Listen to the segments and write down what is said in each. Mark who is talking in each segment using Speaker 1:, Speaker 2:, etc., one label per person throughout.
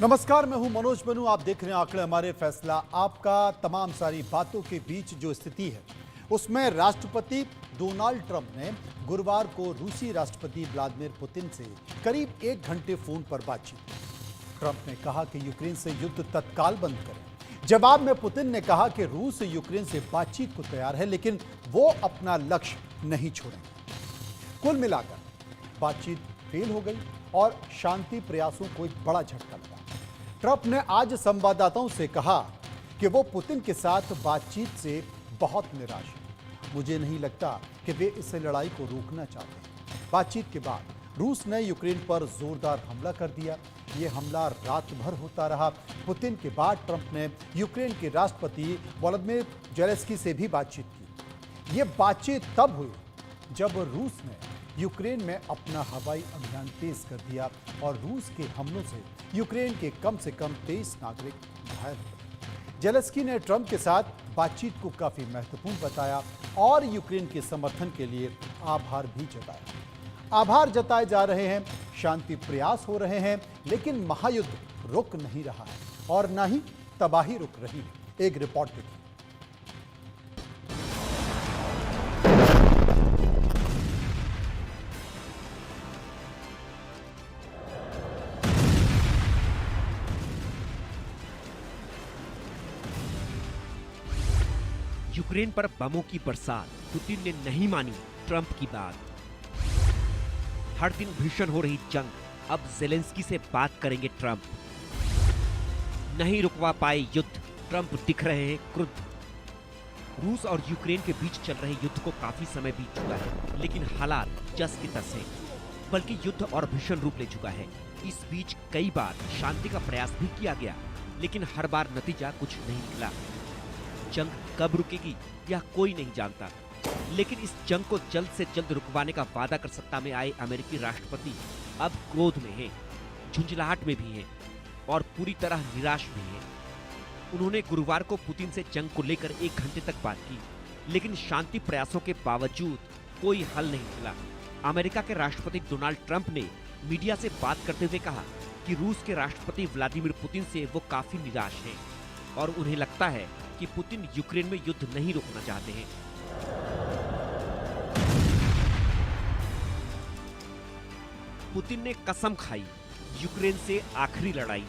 Speaker 1: नमस्कार, मैं हूं मनोज बनू। आप देख रहे हैं आंकड़े हमारे फैसला आपका। तमाम सारी बातों के बीच जो स्थिति है उसमें राष्ट्रपति डोनाल्ड ट्रंप ने गुरुवार को रूसी राष्ट्रपति व्लादिमीर पुतिन से करीब 1 घंटे फोन पर बातचीत की। ट्रंप ने कहा कि यूक्रेन से युद्ध तत्काल बंद करें। जवाब में पुतिन ने कहा कि रूस यूक्रेन से बातचीत को तैयार है, लेकिन वो अपना लक्ष्य नहीं छोड़ेंगे। कुल मिलाकर बातचीत फेल हो गई और शांति प्रयासों को एक बड़ा झटका लगा। ट्रंप ने आज संवाददाताओं से कहा कि वो पुतिन के साथ बातचीत से बहुत निराश हैं। मुझे नहीं लगता कि वे इस लड़ाई को रोकना चाहते हैं। बातचीत के बाद रूस ने यूक्रेन पर जोरदार हमला कर दिया। ये हमला रात भर होता रहा। पुतिन के बाद ट्रंप ने यूक्रेन के राष्ट्रपति वोलोदिमीर ज़ेलेंस्की से भी बातचीत की। ये बातचीत तब हुई जब रूस ने यूक्रेन में अपना हवाई अभियान तेज कर दिया और रूस के हमलों से यूक्रेन के कम से कम 23 नागरिक घायल हुए। ज़ेलेंस्की ने ट्रंप के साथ बातचीत को काफी महत्वपूर्ण बताया और यूक्रेन के समर्थन के लिए आभार भी जताया। आभार जताए जा रहे हैं, शांति प्रयास हो रहे हैं, लेकिन महायुद्ध रुक नहीं रहा है और न ही तबाही रुक रही है। एक रिपोर्ट देखिए।
Speaker 2: यूक्रेन पर बमों की बरसात। पुतिन ने नहीं मानी ट्रंप की बात। हर दिन भीषण हो रही जंग। अब ज़ेलेंस्की से बात करेंगे ट्रंप। नहीं रुकवा पाए युद्ध। ट्रंप दिख रहे हैं क्रुद्ध। रूस और यूक्रेन के बीच चल रहे युद्ध को काफी समय बीत चुका है, लेकिन हालात जस की तस है, बल्कि युद्ध और भीषण रूप ले चुका है। इस बीच कई बार शांति का प्रयास भी किया गया, लेकिन हर बार नतीजा कुछ नहीं निकला। जंग कब रुकेगी यह कोई नहीं जानता, लेकिन इस जंग को जल्द से जल्द रुकवाने का वादा कर सत्ता में आए अमेरिकी राष्ट्रपति अब क्रोध में हैं, झुंझलाहट में भी हैं और पूरी तरह निराश भी हैं। उन्होंने गुरुवार को पुतिन से जंग को लेकर 1 घंटे तक बात की, लेकिन शांति प्रयासों के बावजूद कोई हल नहीं निकला। अमेरिका के राष्ट्रपति डोनाल्ड ट्रंप ने मीडिया से बात करते हुए कहा कि रूस के राष्ट्रपति व्लादिमीर पुतिन से वो काफी निराश हैं और उन्हें लगता है कि पुतिन यूक्रेन में युद्ध नहीं रोकना चाहते हैं। पुतिन ने कसम खाई, यूक्रेन से आखिरी लड़ाई।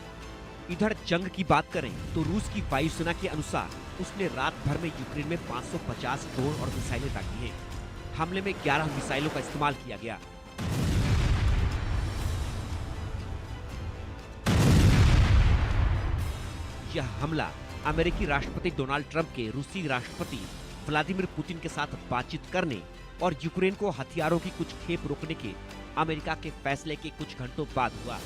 Speaker 2: इधर जंग की बात करें तो रूस की वायुसेना के अनुसार उसने रात भर में यूक्रेन में 550 ड्रोन और मिसाइलें दागी हैं। हमले में 11 मिसाइलों का इस्तेमाल किया गया। यह हमला अमेरिकी राष्ट्रपति डोनाल्ड ट्रंप के रूसी राष्ट्रपति व्लादिमीर पुतिन के साथ बातचीत करने और यूक्रेन को हथियारों की कुछ खेप रोकने के अमेरिका के फैसले के कुछ घंटों बाद हुआ।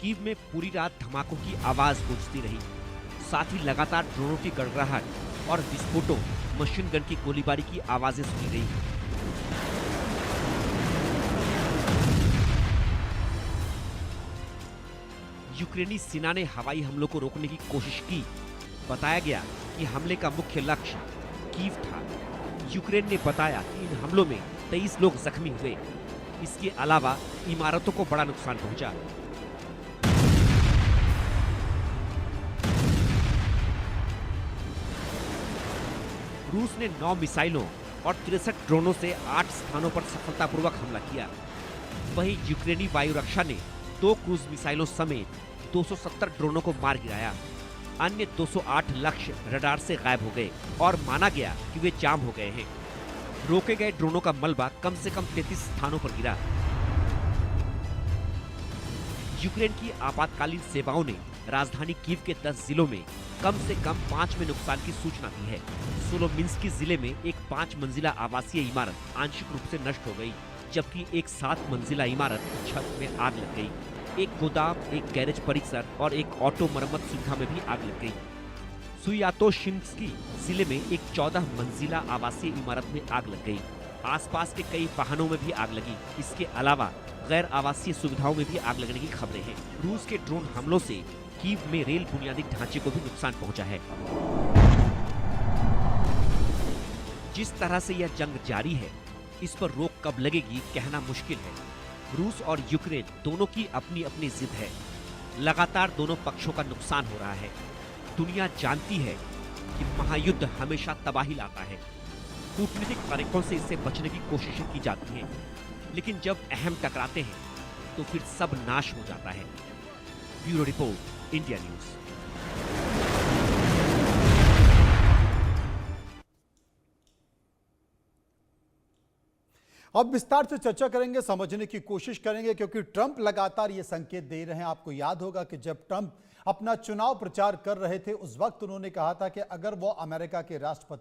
Speaker 2: कीव में पूरी रात धमाकों की आवाज गूंजती रही, साथ ही लगातार ड्रोनों की गड़गड़ाहट और विस्फोटों, मशीन गन की गोलीबारी की आवाजें सुनी गई। यूक्रेनी सेना ने हवाई हमलों को रोकने की कोशिश की। बताया गया कि हमले का मुख्य लक्ष्य कीव था। यूक्रेन ने बताया कि इन हमलों में 23 लोग जख्मी हुए। इसके अलावा इमारतों को बड़ा नुकसान पहुंचा। रूस ने 9 मिसाइलों और 63 ड्रोनों से 8 स्थानों पर सफलतापूर्वक हमला किया। वहीं यूक्रेनी वायु रक्षा ने 2 क्रूज मिसाइलों समेत 270 ड्रोनों को मार गिराया। अन्य 208 लक्ष्य रडार से गायब हो गए और माना गया कि वे जाम हो गए हैं। रोके गए ड्रोनों का मलबा कम से कम 33 स्थानों पर गिरा। यूक्रेन की आपातकालीन सेवाओं ने राजधानी कीव के 10 जिलों में कम से कम 5 में नुकसान की सूचना दी है। सोलोमिन्स्की जिले में एक 5 मंजिला आवासीय इमारत आंशिक रूप से नष्ट हो गई, जबकि एक 7 मंजिला इमारत छत में आग लग गई। एक गोदाम, एक गैरेज परिसर और एक ऑटो मरम्मत सुविधा में भी आग लग गई। सुयातोशिन्स्की जिले में एक 14 मंजिला आवासीय इमारत में आग लग गई। आसपास के कई वाहनों में भी आग लगी। इसके अलावा गैर आवासीय सुविधाओं में भी आग लगने की खबरें हैं। रूस के ड्रोन हमलों से कीव में रेल बुनियादी ढांचे को भी नुकसान पहुंचा है। जिस तरह से यह जंग जारी है, इस पर रोक कब लगेगी कहना मुश्किल है। रूस और यूक्रेन दोनों की अपनी अपनी जिद है। लगातार दोनों पक्षों का नुकसान हो रहा है। दुनिया जानती है कि महायुद्ध हमेशा तबाही लाता है। कूटनीतिक तरीकों से इससे बचने की कोशिशें की जाती हैं, लेकिन जब अहम टकराते हैं तो फिर सब नाश हो जाता है। Bureau report, India news.
Speaker 1: अब विस्तार से चर्चा करेंगे, समझने की कोशिश करेंगे, क्योंकि ट्रंप लगातार ये संकेत दे रहे हैं। आपको याद होगा कि जब ट्रंप अपना चुनाव प्रचार कर रहे थे, उस वक्त उन्होंने कहा था कि अगर वो अमेरिका के राष्ट्रपति